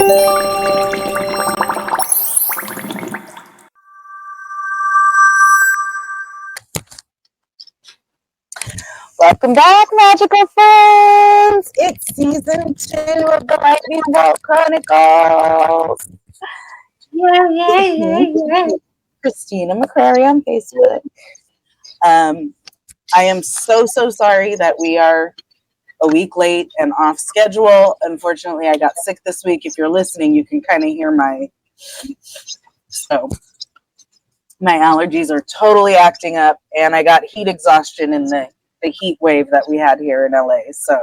Welcome back, magical friends! It's season 2 of the Lightning World Chronicles. Yay. Christina McCrary on Facebook. I am so sorry that we are a week late and off schedule. Unfortunately, I got sick this week. If you're listening, you can kind of hear my allergies are totally acting up, and I got heat exhaustion in the heat wave that we had here in LA. So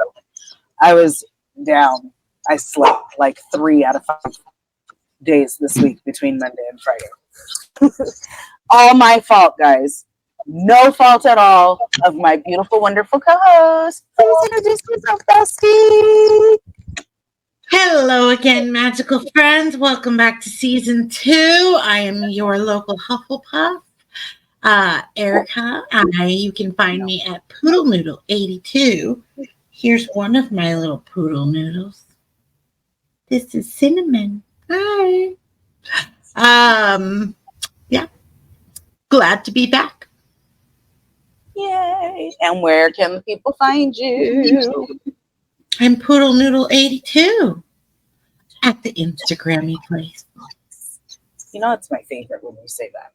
I was down. I slept like 3 out of 5 days this week between Monday and Friday. All my fault, guys. No fault at all of my beautiful, wonderful co-host. Please introduce yourself, bestie. Hello again, magical friends. Welcome back to season 2. I am your local Hufflepuff, Erica. You can find me at Poodle Noodle 82. Here's one of my little poodle noodles. This is Cinnamon. Hi. Yeah. Glad to be back. Yay. And where can the people find you? I'm Poodle Noodle 82 at the Instagrammy place. You know, it's my favorite when you say that.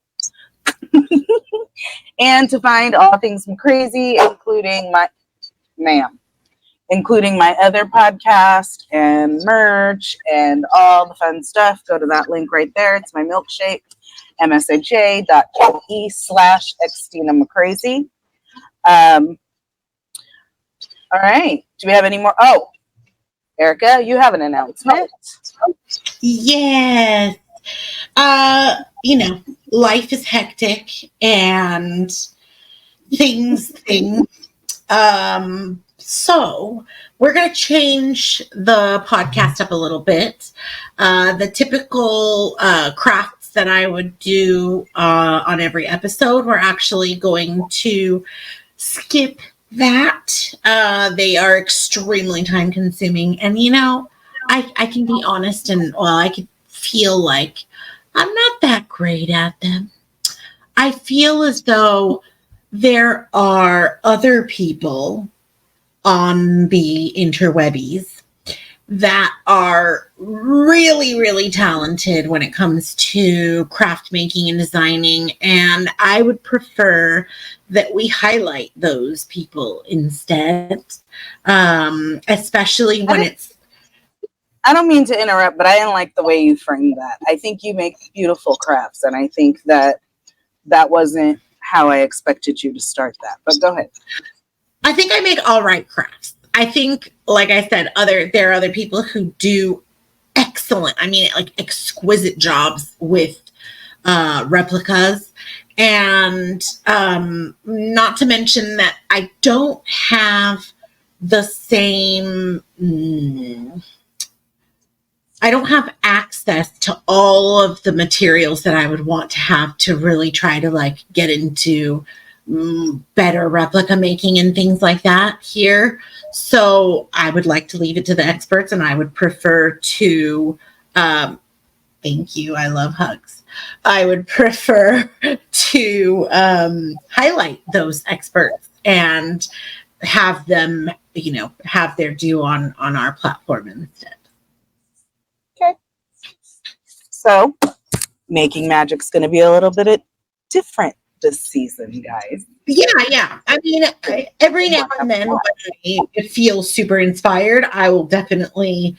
And to find all things crazy, including my other podcast and merch and all the fun stuff, go to that link right there. It's my milkshake, msaj.ke/xtinamcrazy. All right. Do we have any more? Oh, Erica, you have an announcement. Yes. Life is hectic and things. So we're going to change the podcast up a little bit. The typical crafts that I would do on every episode, we're actually going to skip that. They are extremely time consuming. And, I can be honest and, I could feel like I'm not that great at them. I feel as though there are other people on the interwebbies that are really, really talented when it comes to craft making and designing. And I would prefer that we highlight those people instead, especially when it's... I don't mean to interrupt, but I didn't like the way you framed that. I think you make beautiful crafts, and I think that wasn't how I expected you to start that. But go ahead. I think I make all right crafts. I think, like I said, there are other people who do excellent, exquisite jobs with replicas. And not to mention that I don't have the same... I don't have access to all of the materials that I would want to have to really try to get into better replica making and things like that here. So I would like to leave it to the experts, and I would prefer to, thank you, I love hugs. I would prefer to highlight those experts and have them, have their due on our platform instead. Okay. So making magic's going to be a little bit different this season, guys. Yeah. Every now and then when I feel super inspired, I will definitely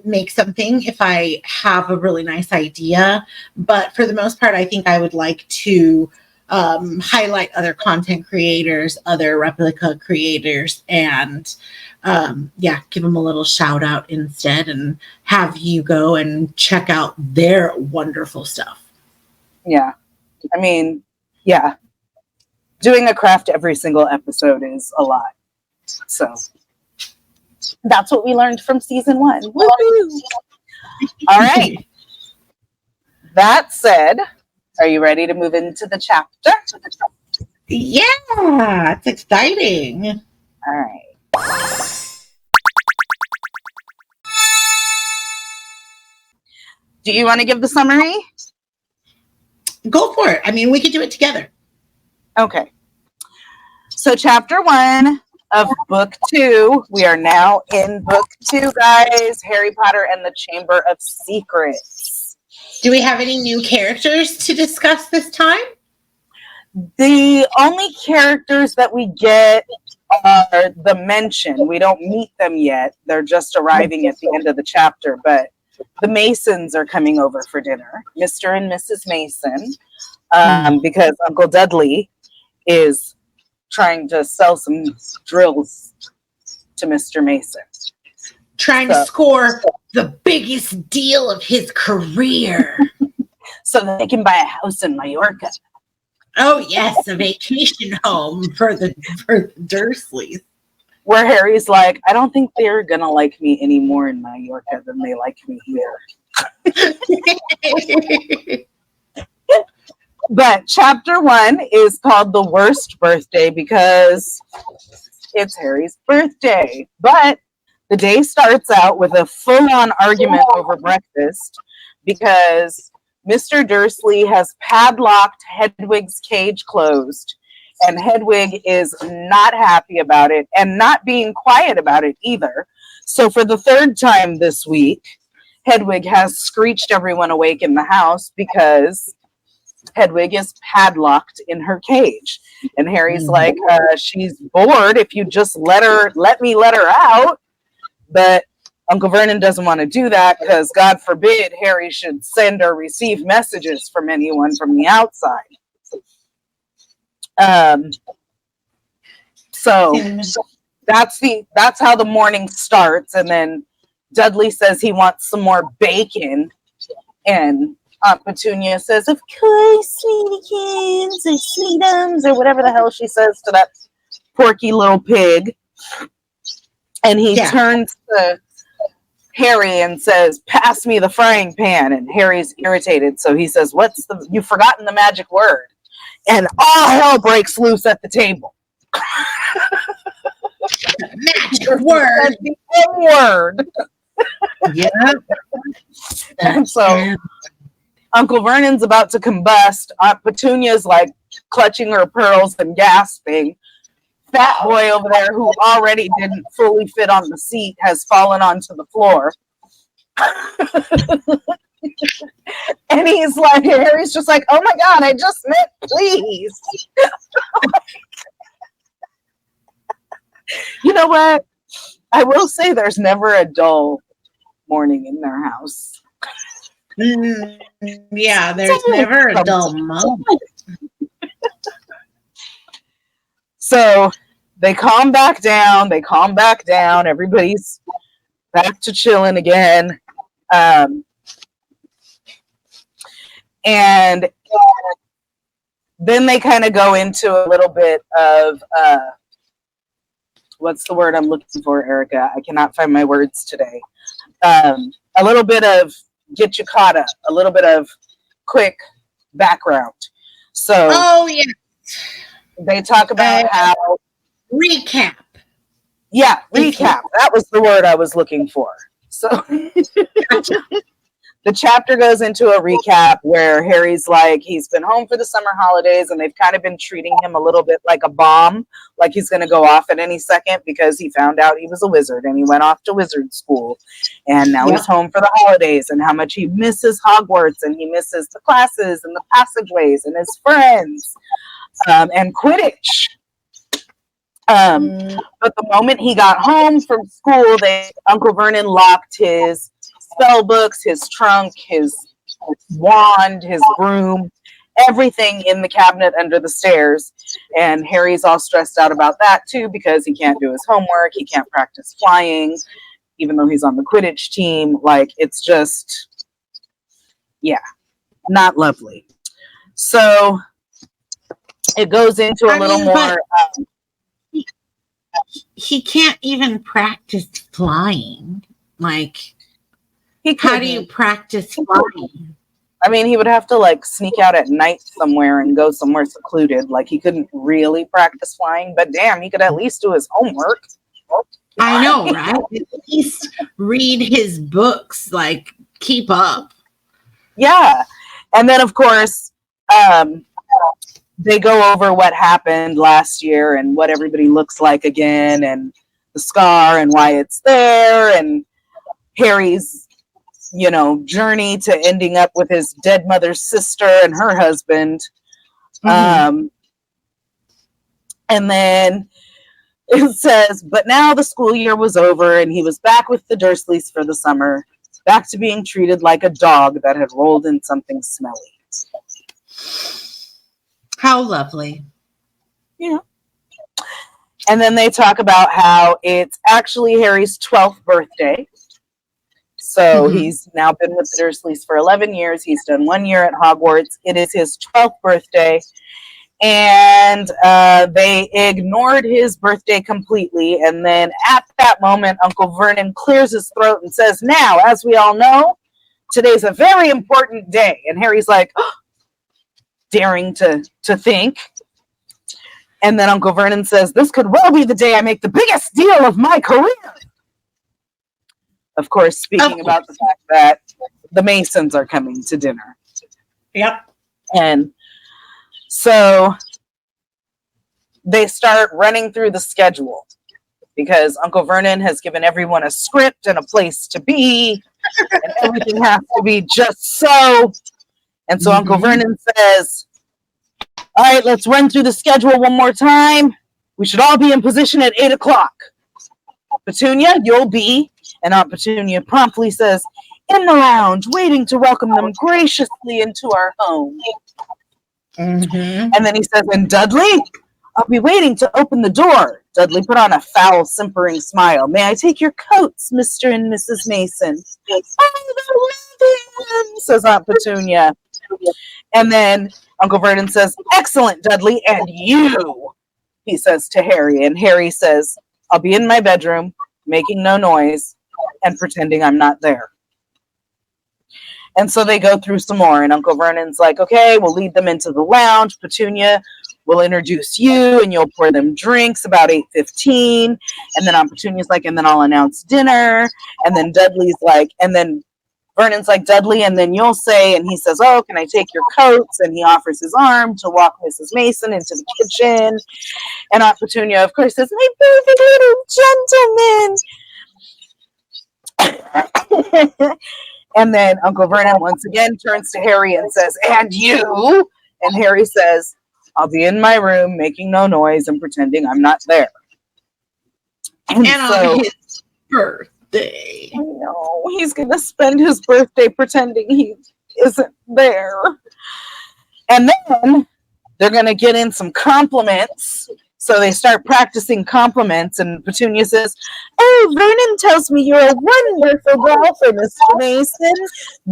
make something if I have a really nice idea. But for the most part, I think I would like to highlight other content creators, other replica creators, and give them a little shout out instead, and have you go and check out their wonderful stuff. Yeah. Doing a craft every single episode is a lot. So that's what we learned from season 1. Woo-hoo! All right. That said, are you ready to move into the chapter? Yeah, it's exciting. All right. Do you want to give the summary? Go for it. I mean, we could do it together. Okay. So chapter 1 of book 2. We are now in book 2, guys. Harry Potter and the Chamber of Secrets. Do we have any new characters to discuss this time? The only characters that we get are the mention. We don't meet them yet. They're just arriving at the end of the chapter, but the Masons are coming over for dinner. Mr. and Mrs. Mason, because Uncle Dudley is trying to sell some drills to Mr. Mason. Trying to score the biggest deal of his career. So that they can buy a house in Mallorca. Oh, yes, a vacation home for the Dursleys. Where Harry's like, I don't think they're going to like me any more in Mallorca than they like me here. But chapter 1 is called The Worst Birthday because it's Harry's birthday. But the day starts out with a full-on argument over breakfast because Mr. Dursley has padlocked Hedwig's cage closed, and Hedwig is not happy about it and not being quiet about it either. So for the 3rd time this week, Hedwig has screeched everyone awake in the house because Hedwig is padlocked in her cage. And Harry's like, she's bored. If you just let me let her out. But Uncle Vernon doesn't want to do that because, God forbid, Harry should send or receive messages from anyone from the outside. So that's how the morning starts. And then Dudley says he wants some more bacon. And Aunt Petunia says, of course, sweetykins or sweetums or whatever the hell she says to that porky little pig. And he turns to Harry and says, pass me the frying pan. And Harry's irritated. So he says, you've forgotten the magic word. And all hell breaks loose at the table. Magic word. The N-word. Yeah. And so Uncle Vernon's about to combust. Aunt Petunia's like clutching her pearls and gasping. Fat boy over there who already didn't fully fit on the seat has fallen onto the floor. And he's like, Harry's just like, oh my God, I just meant please. You know what? I will say there's never a dull morning in their house. Yeah, there's never a dull moment. So they calm back down. Everybody's back to chilling again. And then they kind of go into a little bit of, what's the word I'm looking for, Erica? I cannot find my words today. A little bit of get you caught up, a little bit of quick background. So, they talk about how recap. Yeah, recap. That was the word I was looking for. So the chapter goes into a recap where Harry's like, he's been home for the summer holidays and they've kind of been treating him a little bit like a bomb, like he's going to go off at any second because he found out he was a wizard and he went off to wizard school. And now he's home for the holidays and how much he misses Hogwarts and he misses the classes and the passageways and his friends and Quidditch. But the moment he got home from school, Uncle Vernon locked his spell books, his trunk, his wand, his broom, everything in the cabinet under the stairs. And Harry's all stressed out about that too because he can't do his homework, he can't practice flying, even though he's on the Quidditch team. Like, it's just, not lovely. So it goes into a little more. He can't even practice flying. Like, how do you practice flying? I mean, he would have to like sneak out at night somewhere and go somewhere secluded. Like, he couldn't really practice flying, but damn, he could at least do his homework. I know, right? At least read his books, like, keep up. Yeah. And then, of course, they go over what happened last year and what everybody looks like again and the scar and why it's there and Harry's, journey to ending up with his dead mother's sister and her husband. And then it says, but now the school year was over and he was back with the Dursleys for the summer, back to being treated like a dog that had rolled in something smelly. How lovely. Yeah. And then they talk about how it's actually Harry's 12th birthday. So he's now been with the Dursleys for 11 years. He's done 1 year at Hogwarts. It is his 12th birthday. And they ignored his birthday completely. And then at that moment, Uncle Vernon clears his throat and says, now, as we all know, today's a very important day. And Harry's like, oh, daring to think. And then Uncle Vernon says, this could well be the day I make the biggest deal of my career. Of course, speaking about the fact that the Masons are coming to dinner. Yep. And so they start running through the schedule because Uncle Vernon has given everyone a script and a place to be, and everything has to be just so. And so Uncle Vernon says, all right, let's run through the schedule one more time. We should all be in position at 8 o'clock. Petunia, you'll be. And Aunt Petunia promptly says, in the lounge, waiting to welcome them graciously into our home. And then he says, and Dudley, I'll be waiting to open the door. Dudley put on a foul, simpering smile. May I take your coats, Mr. and Mrs. Mason? Oh, says Aunt Petunia. And then Uncle Vernon says, excellent, Dudley, and you, he says to Harry. And Harry says, I'll be in my bedroom, making no noise, and pretending I'm not there. And so they go through some more, and Uncle Vernon's like, okay, we'll lead them into the lounge. Petunia will introduce you, and you'll pour them drinks about 8:15. And then Aunt Petunia's like, and then I'll announce dinner. And then Dudley's like, and then Vernon's like, Dudley, and then you'll say, and he says, oh, can I take your coats? And he offers his arm to walk Mrs. Mason into the kitchen. And Aunt Petunia, of course, says, my perfect little gentleman. And then Uncle Vernon once again turns to Harry and says, and you? And Harry says, I'll be in my room making no noise and pretending I'm not there. And so, on his birthday. I know, he's going to spend his birthday pretending he isn't there. And then they're going to get in some compliments. So they start practicing compliments, and Petunia says, oh, Vernon tells me you're a wonderful golfer, Mr. Mason.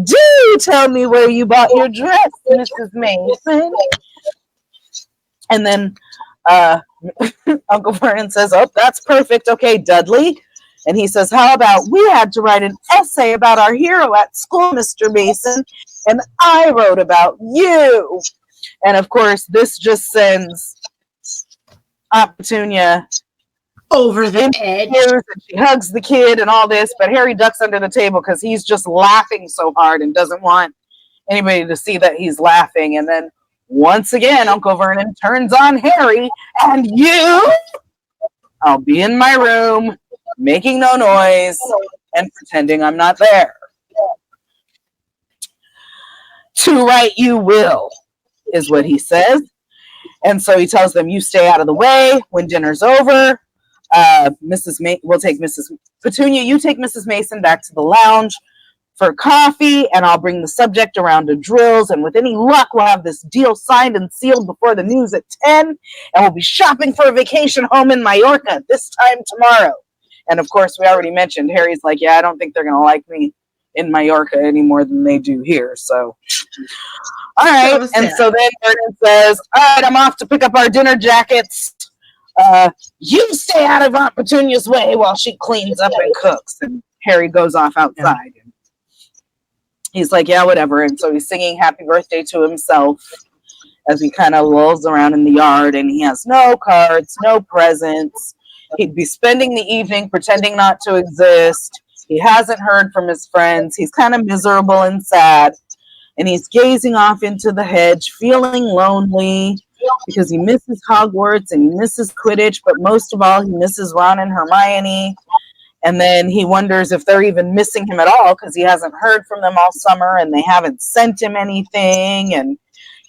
Do tell me where you bought your dress, Mrs. Mason. And then Uncle Vernon says, oh, that's perfect. Okay, Dudley. And he says, how about we had to write an essay about our hero at school, Mr. Mason, and I wrote about you. And, of course, this just sends Aunt Petunia over the edge. And she hugs the kid and all this, but Harry ducks under the table because he's just laughing so hard and doesn't want anybody to see that he's laughing. And then once again, Uncle Vernon turns on Harry, and you? I'll be in my room, making no noise and pretending I'm not there. To right you will, is what he says. And so he tells them, you stay out of the way when dinner's over. We'll take Mrs. Petunia, you take Mrs. Mason back to the lounge for coffee, and I'll bring the subject around to drills. And with any luck, we'll have this deal signed and sealed before the news at 10. And we'll be shopping for a vacation home in Mallorca this time tomorrow. And of course, we already mentioned, Harry's like, yeah, I don't think they're going to like me in Mallorca any more than they do here. So, all right. And so then Vernon says, all right, I'm off to pick up our dinner jackets. You stay out of Aunt Petunia's way while she cleans up and cooks. And Harry goes off outside. And he's like, yeah, whatever. And so he's singing happy birthday to himself as he kind of lolls around in the yard. And he has no cards, no presents. He'd be spending the evening pretending not to exist. He hasn't heard from his friends. He's kind of miserable and sad. and he's gazing off into the hedge, feeling lonely because he misses Hogwarts and he misses Quidditch, but most of all, he misses Ron and Hermione. And then he wonders if they're even missing him at all because he hasn't heard from them all summer and they haven't sent him anything. And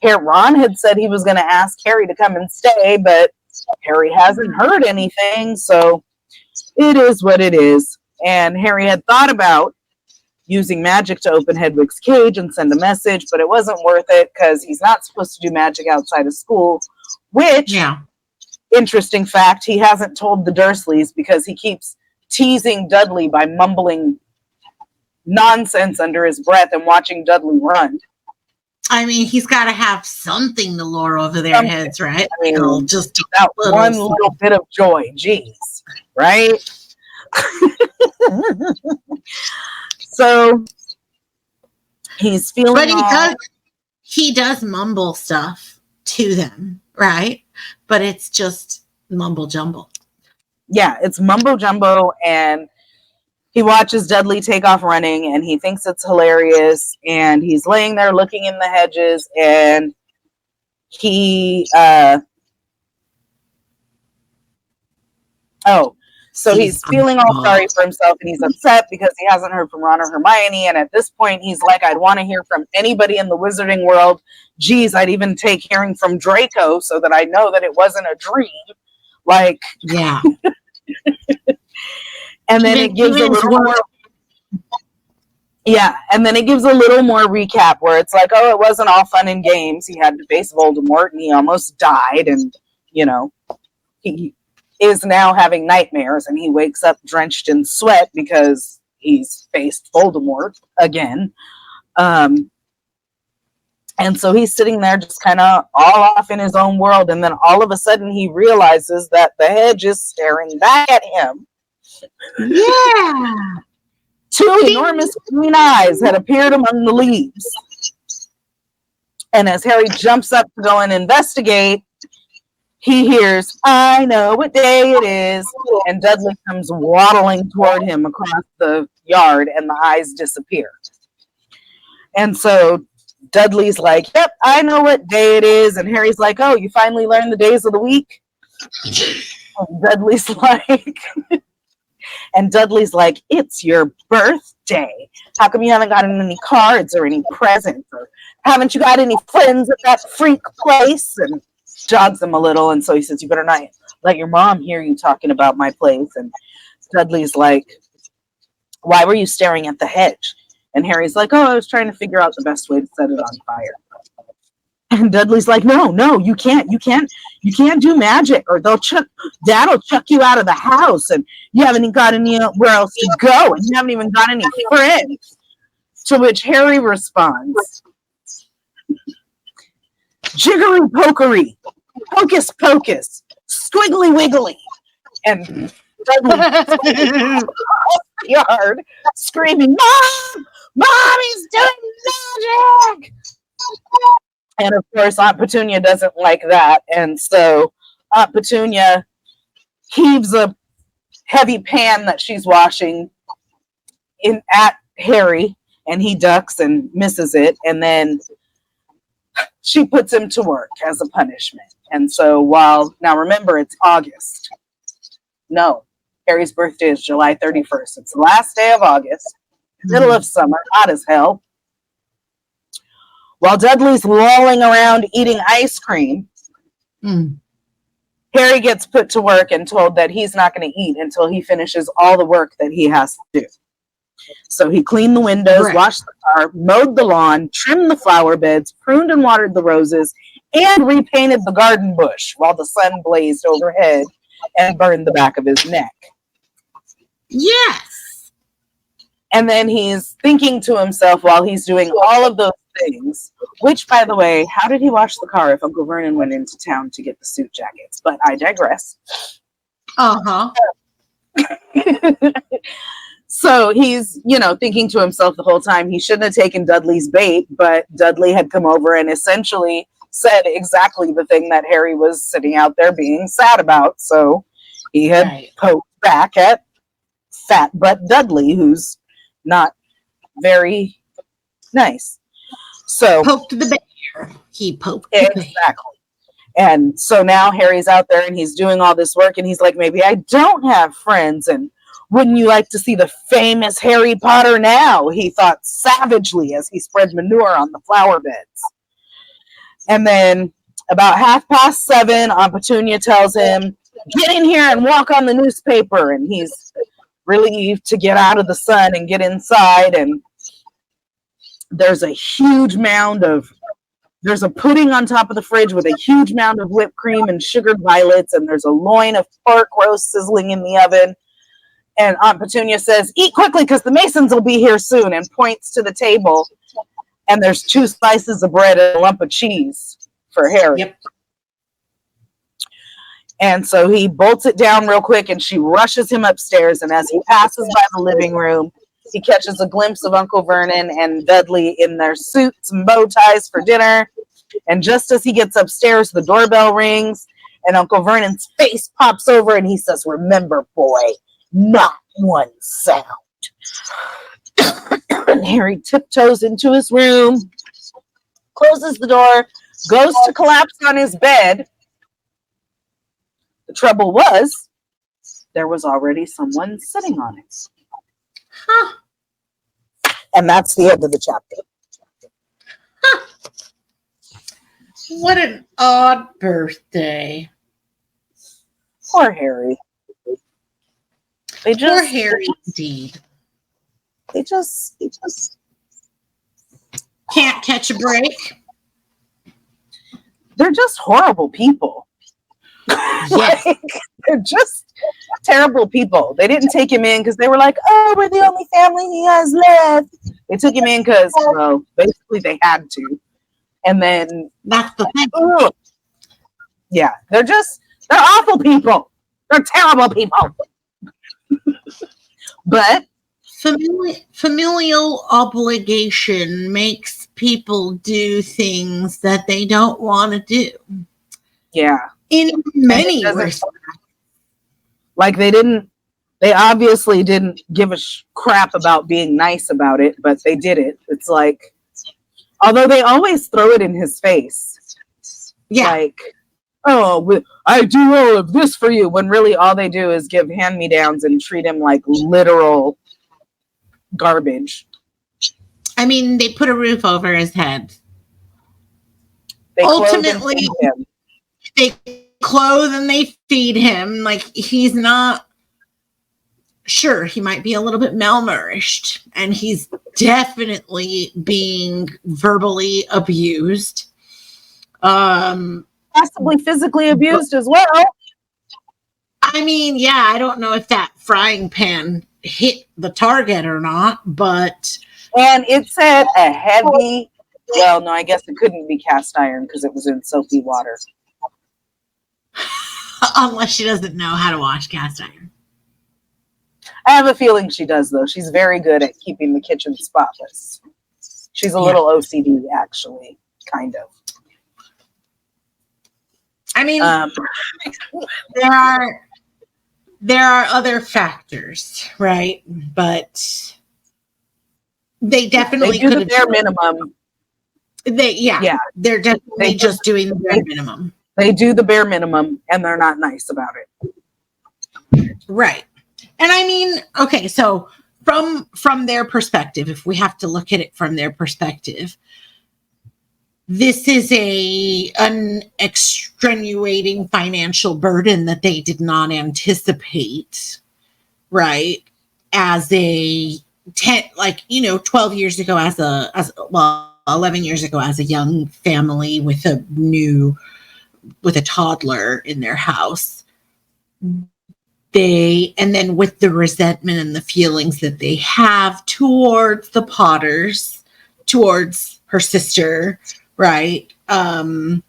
here, Ron had said he was going to ask Harry to come and stay, but Harry hasn't heard anything, so it is what it is. And Harry had thought about using magic to open Hedwig's cage and send a message, but it wasn't worth it because he's not supposed to do magic outside of school, which, interesting fact, he hasn't told the Dursleys because he keeps teasing Dudley by mumbling nonsense under his breath and watching Dudley run. I mean, he's got to have something to lure over their heads, right? I mean, just that one little bit of joy, jeez, right? So he's feeling, but he does mumble stuff to them, right? But it's just mumble jumble. Yeah, it's mumbo jumbo, and he watches Dudley take off running, and he thinks it's hilarious, and he's laying there looking in the hedges, and he's feeling all sorry for himself, and he's upset because he hasn't heard from Ron or Hermione, and at this point, he's like, I'd want to hear from anybody in the wizarding world. Geez, I'd even take hearing from Draco so that I know that it wasn't a dream. Like, yeah. And then it gives a little more. Yeah, and then it gives a little more recap where it's like, oh, it wasn't all fun and games. He had to face Voldemort, and he almost died, and he is now having nightmares, and he wakes up drenched in sweat because he's faced Voldemort again. And so he's sitting there just kind of all off in his own world. And then all of a sudden he realizes that the hedge is staring back at him. Yeah. Two enormous green eyes had appeared among the leaves. And as Harry jumps up to go and investigate, he hears, I know what day it is. And Dudley comes waddling toward him across the yard, and the eyes disappear. And so Dudley's like, yep, I know what day it is. And Harry's like, oh, you finally learned the days of the week? And Dudley's like, it's your birthday. How come you haven't gotten any cards or any presents? Or haven't you got any friends at that freak place? And jogs him a little. And so he says, you better not let your mom hear you talking about my place. And Dudley's like, why were you staring at the hedge? And Harry's like, oh, I was trying to figure out the best way to set it on fire. And Dudley's like, no, you can't do magic, or Dad'll chuck you out of the house, and you haven't even got anywhere else to go, and you haven't even got any friends. To which Harry responds, Jiggery Pokery, hocus pocus, squiggly wiggly. And Dudley yard screaming, Mommy's doing magic! And of course, Aunt Petunia doesn't like that. And so Aunt Petunia heaves a heavy pan that she's washing at Harry, and he ducks and misses it. And then she puts him to work as a punishment. And so now remember, it's August. No, Harry's birthday is July 31st. It's the last day of August, middle of summer, hot as hell. While Dudley's lolling around eating ice cream, Harry gets put to work and told that he's not going to eat until he finishes all the work that he has to do. So he cleaned the windows, washed the car, mowed the lawn, trimmed the flower beds, pruned and watered the roses, and repainted the garden bush while the sun blazed overhead and burned the back of his neck. Yes. And then he's thinking to himself while he's doing all of those things, which, by the way, how did he wash the car if Uncle Vernon went into town to get the suit jackets? But I digress. Uh-huh. So he's, thinking to himself the whole time he shouldn't have taken Dudley's bait, but Dudley had come over and essentially said exactly the thing that Harry was sitting out there being sad about. So he had poked back at Fat Butt Dudley, who's not very nice. So Poked the bear. He poked the bear. exactly. And so now Harry's out there and he's doing all this work and he's like, maybe I don't have friends. And wouldn't you like to see the famous Harry Potter now? He thought savagely as he spread manure on the flower beds. And then about 7:30, Aunt Petunia tells him, get in here and walk on the newspaper. And he's relieved to get out of the sun and get inside. And there's a huge mound of There's a pudding on top of the fridge with a huge mound of whipped cream and sugared violets, and there's a loin of pork roast sizzling in the oven. And Aunt Petunia says, eat quickly because the Masons will be here soon, and points to the table. And there's 2 slices of bread and a lump of cheese for Harry. Yep. And so he bolts it down real quick, and she rushes him upstairs. And as he passes by the living room, he catches a glimpse of Uncle Vernon and Dudley in their suits and bow ties for dinner. And just as he gets upstairs, the doorbell rings, and Uncle Vernon's face pops over, and he says, remember, boy, not one sound. And Harry tiptoes into his room, closes the door, goes to collapse on his bed. The trouble was, there was already someone sitting on it. Huh. And that's the end of the chapter. Huh. What an odd birthday. Poor Harry. Poor Harry, indeed. They just can't catch a break. They're just horrible people. Yes. Like, they're just terrible people. They didn't take him in because they were like, oh, we're the only family he has left. They took him in because, well, basically they had to. And then that's the thing. Ugh. Yeah, they're awful people. They're terrible people. But familial obligation makes people do things that they don't want to do. Yeah. In many ways. Like they obviously didn't give a crap about being nice about it, but they did it. It's like, although they always throw it in his face. Yeah. Like, oh, I do all of this for you, when really all they do is give hand-me-downs and treat him like literal garbage. I mean, they put a roof over his head. They ultimately, they clothe and they feed him. Like, he's not, sure, he might be a little bit malnourished, and he's definitely being verbally abused. Possibly physically abused as well. I mean, yeah, I don't know if that frying pan hit the target or not, but... And it said a heavy... Well, no, I guess it couldn't be cast iron because it was in soapy water. Unless she doesn't know how to wash cast iron. I have a feeling she does, though. She's very good at keeping the kitchen spotless. She's a little OCD, actually, kind of. I mean, there are other factors, right? But they definitely do the bare minimum. They're definitely just doing the bare minimum. They do the bare minimum, and they're not nice about it. Right. And I mean, okay, so from their perspective, if we have to look at it from their perspective, this is an extenuating financial burden that they did not anticipate, right? As 12 years ago, 11 years ago, as a young family with a toddler in their house. And then with the resentment and the feelings that they have towards the Potters, towards her sister, right? All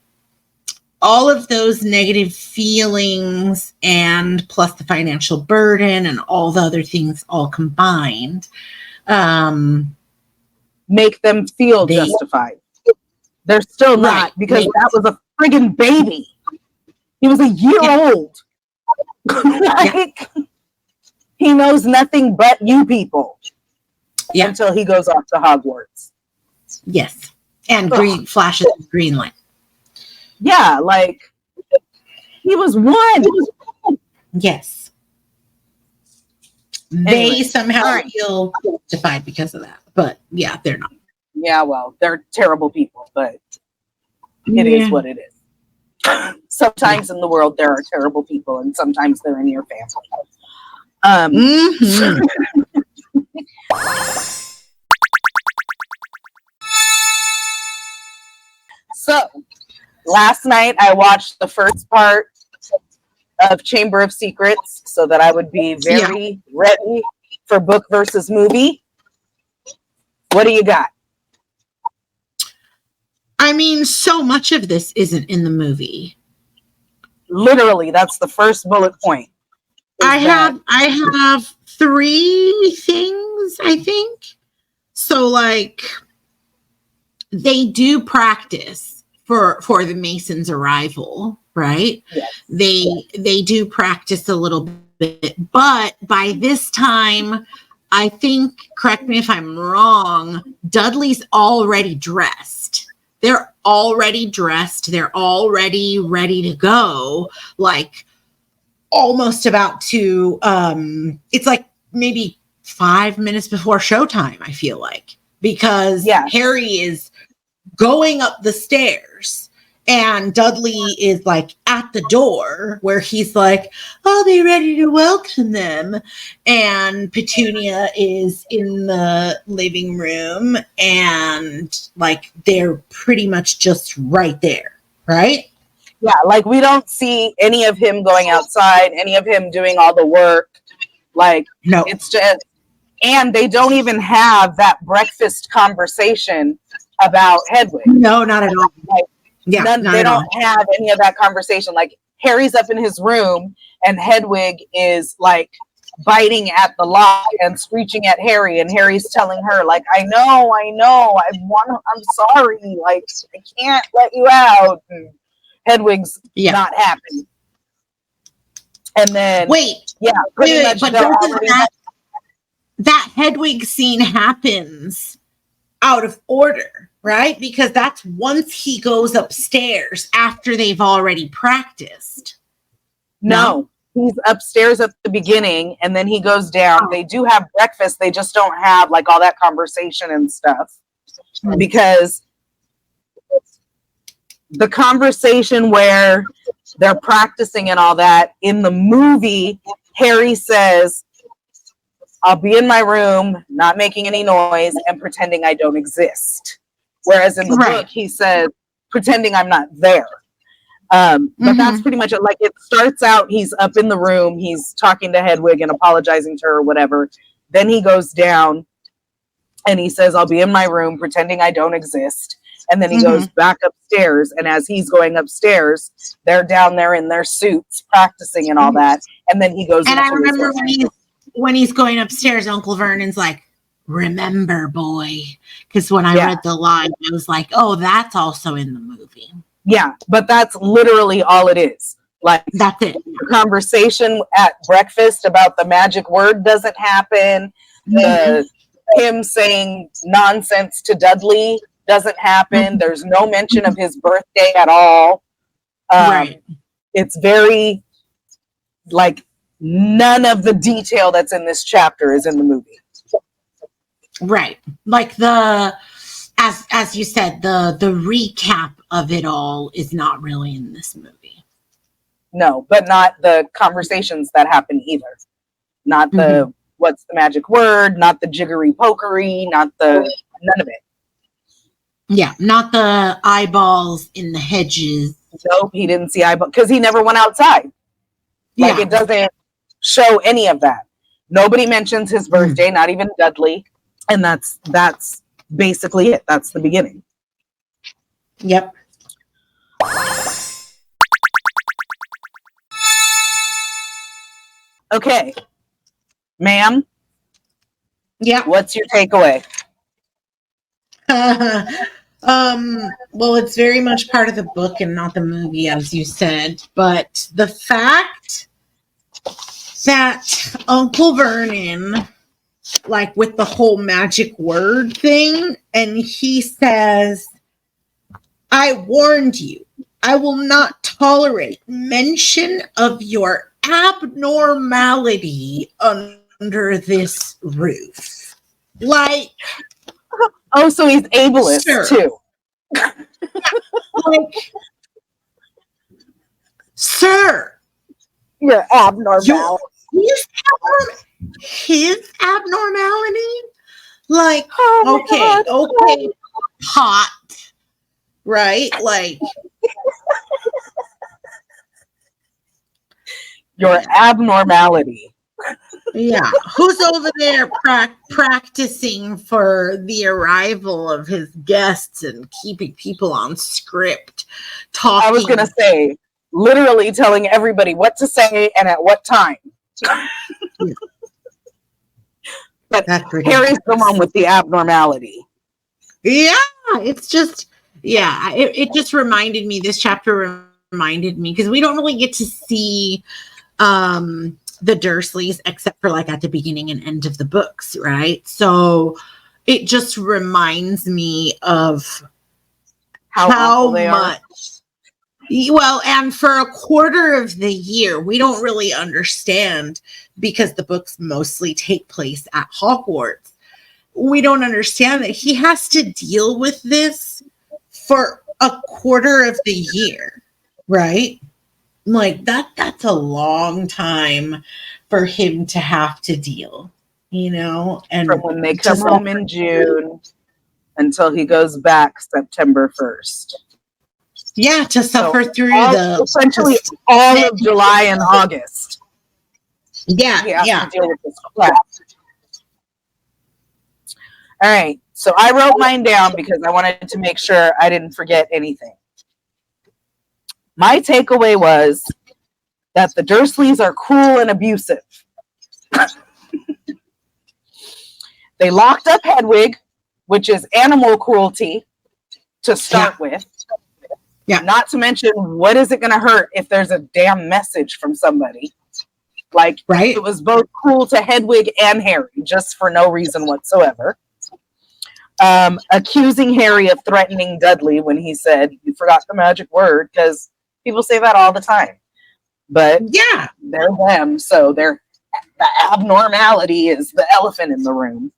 of those negative feelings, and plus the financial burden and all the other things all combined, make them feel justified. They're still not, because that was a friggin' baby. He was a year old. Like, he knows nothing but you people. Until he goes off to Hogwarts. Yes. And green flashes of green light. Yeah, like he was one. Yes. Anyway, They somehow feel justified because of that. But yeah, they're not. Yeah, well, they're terrible people, but it is what it is. Sometimes in the world there are terrible people, and sometimes they're in your family. So, last night I watched the first part of Chamber of Secrets so that I would be very ready for book versus movie. What do you got? I mean, so much of this isn't in the movie. Literally, that's the first bullet point. I have 3 things, I think. So like they do practice for the Masons' arrival, right? Yes. They do practice a little bit, but by this time, I think, correct me if I'm wrong, Dudley's already dressed. They're already dressed. They're already ready to go. Like almost about to, it's like maybe 5 minutes before showtime, I feel like, because Harry is going up the stairs and Dudley is like at the door where he's like, I'll be ready to welcome them. And Petunia is in the living room and like they're pretty much just right there, right? Yeah, like we don't see any of him going outside, any of him doing all the work. Like, no, it's just, and they don't even have that breakfast conversation about Hedwig. No, not at all. Like, yeah, they don't have any of that conversation. Like, Harry's up in his room, and Hedwig is like biting at the lock and screeching at Harry, and Harry's telling her, like, I know, I'm sorry, like, I can't let you out. And Hedwig's not happy. And then pretty much but that Hedwig scene happens out of order, right? Because that's once he goes upstairs after they've already practiced. No, he's upstairs at the beginning and then he goes down. They do have breakfast. They just don't have like all that conversation and stuff because the conversation where they're practicing and all that in the movie, Harry says, I'll be in my room, not making any noise and pretending I don't exist. Whereas in the book, he says, pretending I'm not there. But that's pretty much it. Like it starts out, he's up in the room, he's talking to Hedwig and apologizing to her or whatever. Then he goes down and he says, I'll be in my room, pretending I don't exist. And then he goes back upstairs. And as he's going upstairs, they're down there in their suits practicing and all that. And then he goes. And I remember when he's going upstairs, Uncle Vernon's like, remember, boy. Because when I read the line, I was like, oh, that's also in the movie. Yeah, but that's literally all it is. Like that's it. The conversation at breakfast about the magic word doesn't happen. Him saying nonsense to Dudley doesn't happen. There's no mention of his birthday at all. It's very like none of the detail that's in this chapter is in the movie. Right. Like as you said, the recap of it all is not really in this movie. No, but not the conversations that happen either. Not the what's the magic word, not the Jiggery Pokery, none of it. Yeah, not the eyeballs in the hedges. Nope, he didn't see eyeballs because he never went outside. Like it doesn't show any of that. Nobody mentions his birthday, not even Dudley. And that's basically it. That's the beginning. Yep. Okay. Ma'am? Yeah. What's your takeaway? Well, it's very much part of the book and not the movie, as you said. But the fact that Uncle Vernon, like with the whole magic word thing, and he says, I warned you. I will not tolerate mention of your abnormality under this roof. Like, Oh, so he's ableist sir. too. Like, sir, You're abnormal. His abnormality? Like, Oh my okay, God. okay, hot, right? Like, Your abnormality. yeah. Who's over there practicing for the arrival of his guests and keeping people on script, talking? I was going to say, literally telling everybody what to say and at what time. But Harry's the one with the abnormality. Yeah, it's just, yeah, it just reminded me, this chapter reminded me, because we don't really get to see the Dursleys except for like at the beginning and end of the books, right? So it just reminds me of how much. Well, and for a quarter of the year, we don't really understand, because the books mostly take place at Hogwarts. We don't understand that he has to deal with this for a quarter of the year, right? Like that's a long time for him to have to deal, you know? And from when they come home in June until he goes back September 1st. Yeah, to suffer through essentially all of July and August. Yeah, he has to deal with this crap. All right, so I wrote mine down because I wanted to make sure I didn't forget anything. My takeaway was that the Dursleys are cruel and abusive. They locked up Hedwig, which is animal cruelty to start with. Yeah. Not to mention, what is it going to hurt if there's a damn message from somebody? Like, right? It was both cruel to Hedwig and Harry, just for no reason whatsoever. Accusing Harry of threatening Dudley when he said, "You forgot the magic word," because people say that all the time. But yeah, they're them, so the abnormality is the elephant in the room.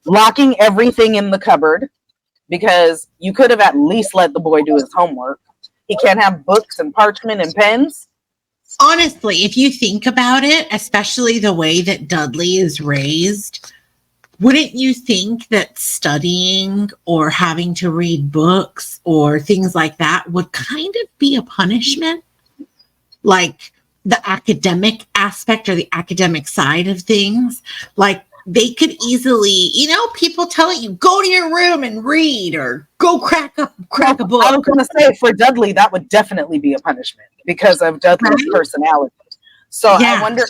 Locking everything in the cupboard, because you could have at least let the boy do his homework. He can't have books and parchment and pens. Honestly, if you think about it, especially the way that Dudley is raised, wouldn't you think that studying or having to read books or things like that would kind of be a punishment? Like the academic aspect or the academic side of things? Like, they could easily, people tell you, go to your room and read, or go crack a book. I was going to say, for Dudley, that would definitely be a punishment because of Dudley's personality. So I wonder,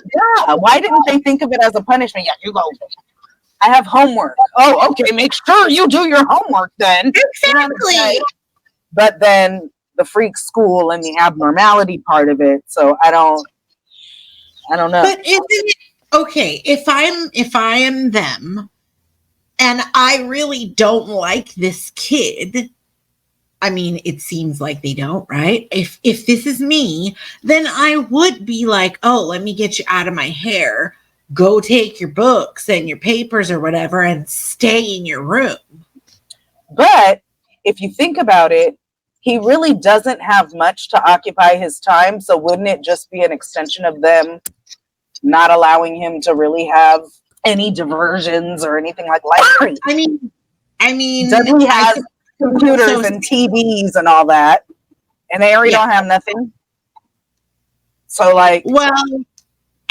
why didn't they think of it as a punishment? Yeah, you go. I have homework. Oh, okay, make sure you do your homework then. Exactly. But then the freak school and the abnormality part of it. So I don't know. But isn't it okay, if I am them and I really don't like this kid? I mean, it seems like they don't, right? If this is me, then I would be like, oh, let me get you out of my hair. Go take your books and your papers or whatever and stay in your room. But if you think about it, he really doesn't have much to occupy his time. So wouldn't it just be an extension of them not allowing him to really have any diversions or anything like library? I mean, Dudley has computers and TVs and all that, and Harry don't have nothing. So, like, well,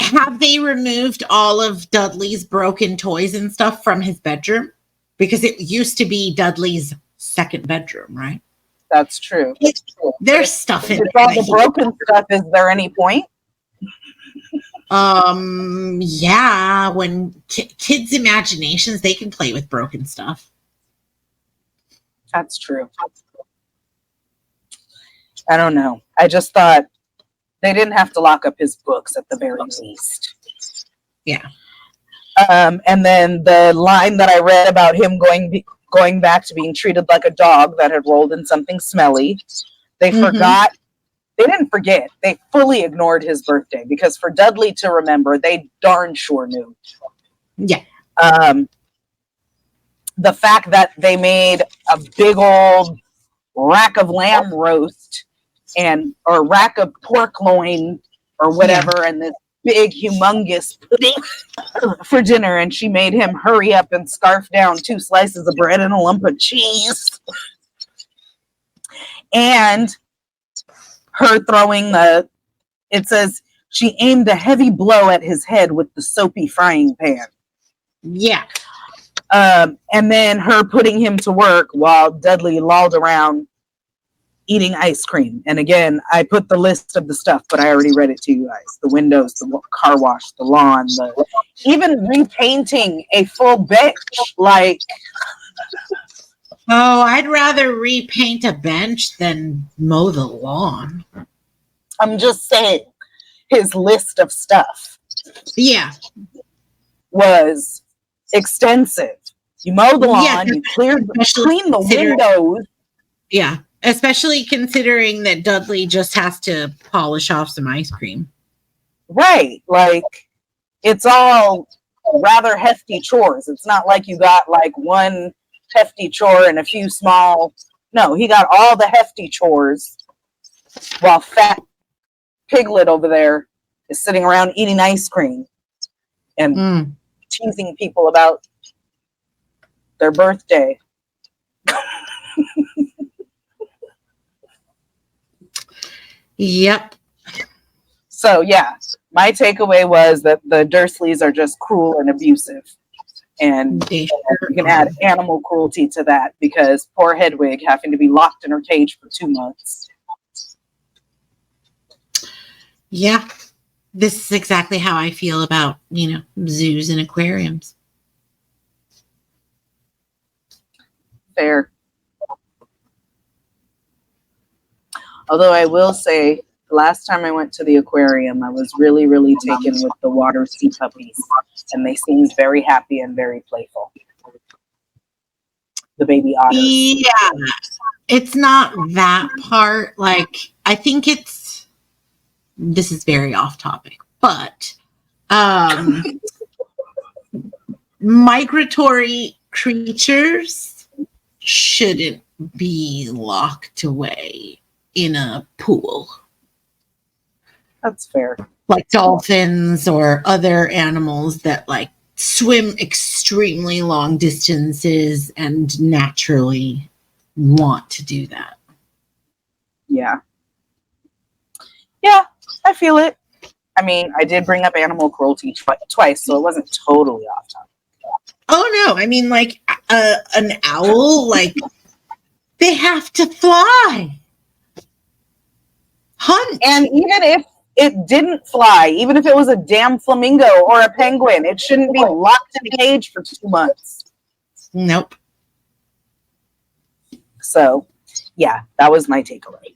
have they removed all of Dudley's broken toys and stuff from his bedroom? Because it used to be Dudley's second bedroom, right? That's true. There's stuff in there. All the broken stuff. Is there any point? Yeah, when kids' imaginations, they can play with broken stuff. That's true. I don't know. I just thought they didn't have to lock up his books at the very least. Yeah. And then the line that I read about him going going back to being treated like a dog that had rolled in something smelly. They forgot. They didn't forget. They fully ignored his birthday because for Dudley to remember, they darn sure knew. Yeah. The fact that they made a big old rack of lamb roast or rack of pork loin or whatever, and this big humongous pudding for dinner, and she made him hurry up and scarf down 2 slices of bread and a lump of cheese. And her throwing it says she aimed a heavy blow at his head with the soapy frying pan. Yeah. And then her putting him to work while Dudley lolled around eating ice cream. And again, I put the list of the stuff, but I already read it to you guys. The windows, the car wash, the lawn, even repainting a full bench. Like, oh, I'd rather repaint a bench than mow the lawn. I'm just saying, his list of stuff. Yeah. Was extensive. You mow the lawn, you clean the windows. Yeah. Especially considering that Dudley just has to polish off some ice cream. Right. Like, it's all rather hefty chores. It's not like you got like one hefty chore and a few small. No, he got all the hefty chores while fat Piglet over there is sitting around eating ice cream and teasing people about their birthday. Yep. So, yeah, my takeaway was that the Dursleys are just cruel and abusive. And you can add animal cruelty to that because poor Hedwig having to be locked in her cage for 2 months. Yeah. This is exactly how I feel about, zoos and aquariums. Fair. Although I will say, the last time I went to the aquarium, I was really, really taken with the water sea puppies. And they seemed very happy and very playful. The baby otters. Yeah. It's not that part. Like, I think this is very off topic, but migratory creatures shouldn't be locked away in a pool. That's fair. Like dolphins or other animals that like swim extremely long distances and naturally want to do that. Yeah. Yeah, I feel it. I mean, I did bring up animal cruelty twice, so it wasn't totally off topic. Oh no, I mean like an owl, like they have to fly. Hunt. And even if it didn't fly, even if it was a damn flamingo or a penguin, it shouldn't be locked in a cage for 2 months. Nope. So, yeah, that was my takeaway.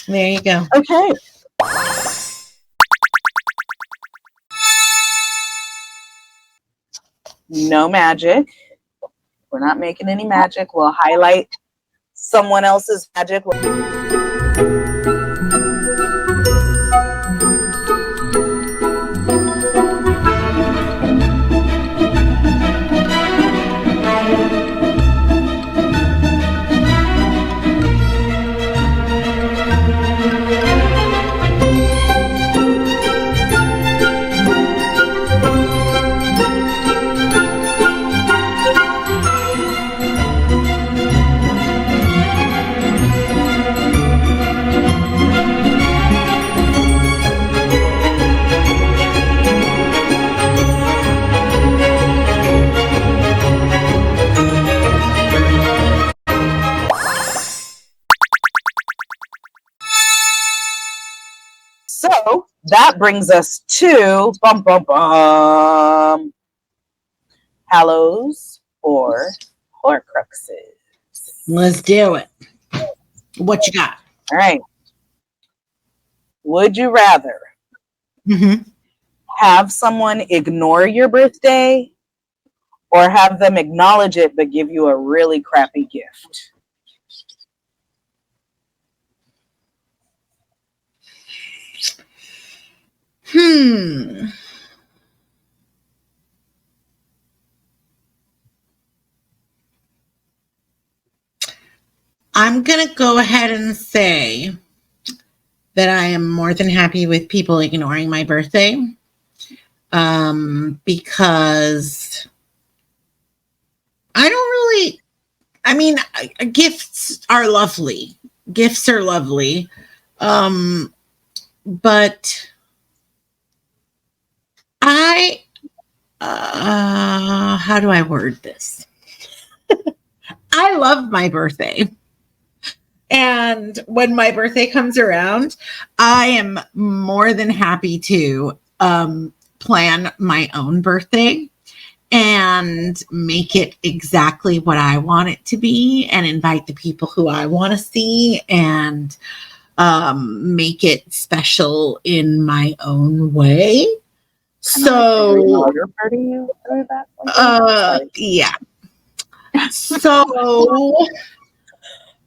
There you go. Okay. No magic. We're not making any magic. We'll highlight someone else's magic. So that brings us to Hallows or Horcruxes. Let's do it. What you got? All right. Would you rather have someone ignore your birthday or have them acknowledge it but give you a really crappy gift? I'm going to go ahead and say that I am more than happy with people ignoring my birthday. Because I don't really, I mean, gifts are lovely. Gifts are lovely. But how do I word this? I love my birthday. And when my birthday comes around, I am more than happy to plan my own birthday and make it exactly what I want it to be and invite the people who I want to see and make it special in my own way. So, yeah. So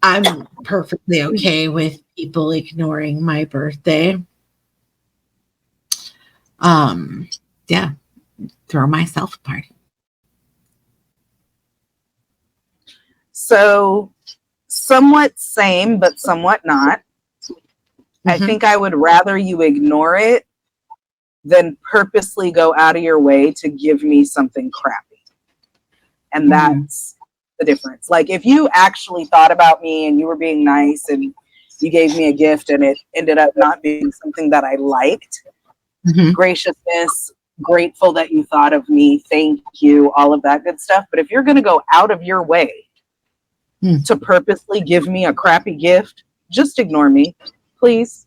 I'm perfectly okay with people ignoring my birthday. Yeah, throw myself a party. So, somewhat same, but somewhat not. I think I would rather you ignore it than purposely go out of your way to give me something crappy. And that's the difference. Like, if you actually thought about me and you were being nice and you gave me a gift and it ended up not being something that I liked, graciousness, grateful that you thought of me, thank you, all of that good stuff. But if you're going to go out of your way to purposely give me a crappy gift, just ignore me, please.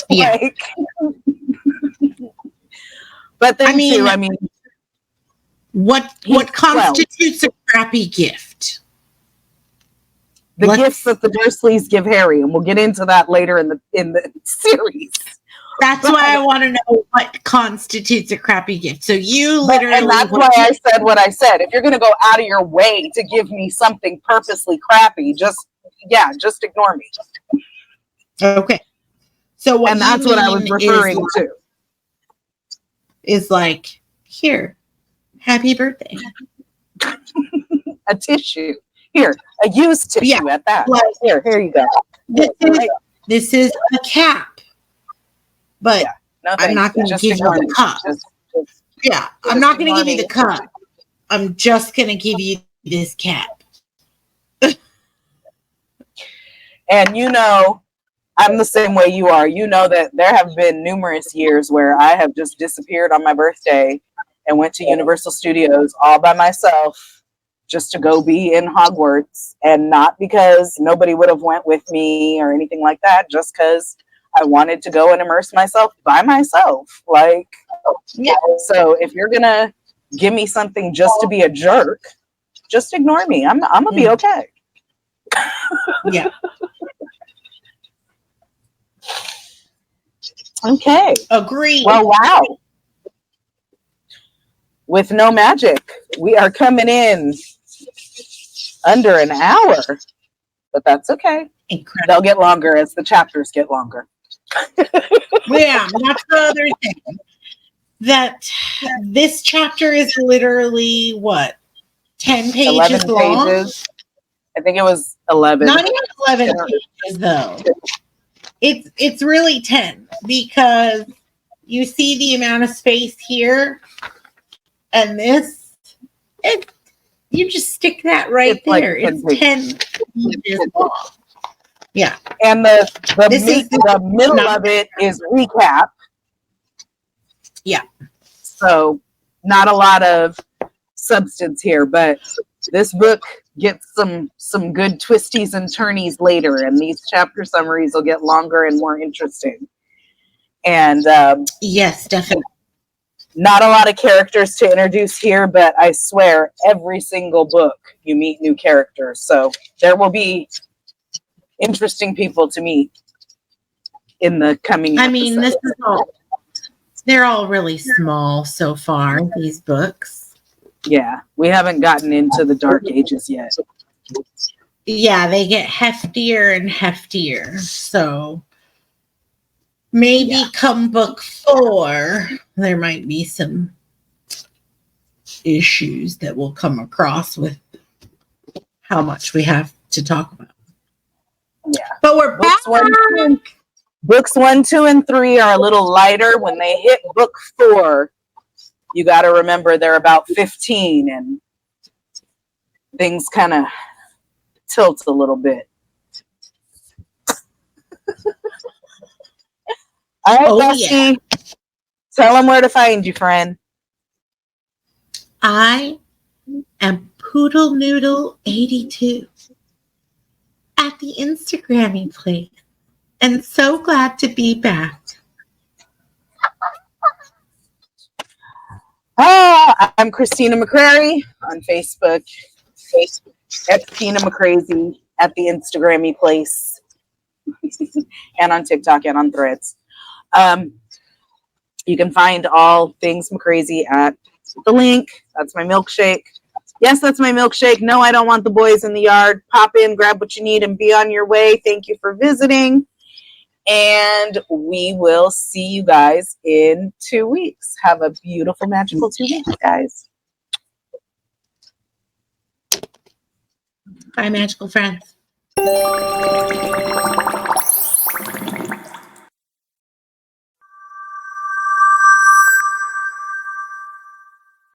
Yeah. Like, but then I mean, what constitutes a crappy gift? The gifts that the Dursleys give Harry, and we'll get into that later in the series. That's why I want to know what constitutes a crappy gift. So and that's why I said what I said. If you're going to go out of your way to give me something purposely crappy, just ignore me. Okay. So and that's what I was referring to. Is like, here, happy birthday. A tissue. Here, a used tissue at that. Like, here you go. This is a cap. But I'm not going to give you the cup. I'm not going to give you the cup. I'm just going to give you this cap. And I'm the same way you are. You know that there have been numerous years where I have just disappeared on my birthday and went to Universal Studios all by myself just to go be in Hogwarts, and not because nobody would have went with me or anything like that, just because I wanted to go and immerse myself by myself. Like, so if you're going to give me something just to be a jerk, just ignore me. I'm going to be okay. Yeah. Okay. Agreed. Well, wow. With no magic, we are coming in under an hour, but that's okay. Incredible. They'll get longer as the chapters get longer. Yeah, that's the other thing. That this chapter is literally what? 10 pages long? Pages. I think it was 11. Not even 11 pages though. It's really 10 because you see the amount of space here and this. You just stick that right there. Like it's 10 pages long. Yeah. And the middle of it is recap. Yeah. So not a lot of substance here, but this book gets some good twisties and turnies later, and these chapter summaries will get longer and more interesting. And yes, definitely. Not a lot of characters to introduce here, but I swear every single book you meet new characters. So there will be interesting people to meet in the coming episodes. This is all. They're all really small so far, these books. Yeah, we haven't gotten into the Dark Ages yet. Yeah, they get heftier and heftier. So maybe come book 4, there might be some issues that we'll come across with how much we have to talk about. Yeah. But we're back. Books 1, 2, and 3 are a little lighter. When they hit book 4, you got to remember they're about 15 and things kind of tilt a little bit. All right, Bessie. Yeah. Tell them where to find you, friend. I am Poodle Noodle 82 at the Instagrammy place, and so glad to be back. I'm Christina McCrary on Facebook at Tina McCrazy at the Instagrammy place, and on TikTok and on Threads. You can find all things McCrazy at the link. That's my milkshake. Yes, that's my milkshake. No, I don't want the boys in the yard. Pop in, grab what you need, and be on your way. Thank you for visiting. And we will see you guys in 2 weeks. Have a beautiful, magical 2 weeks, guys. Bye, magical friends.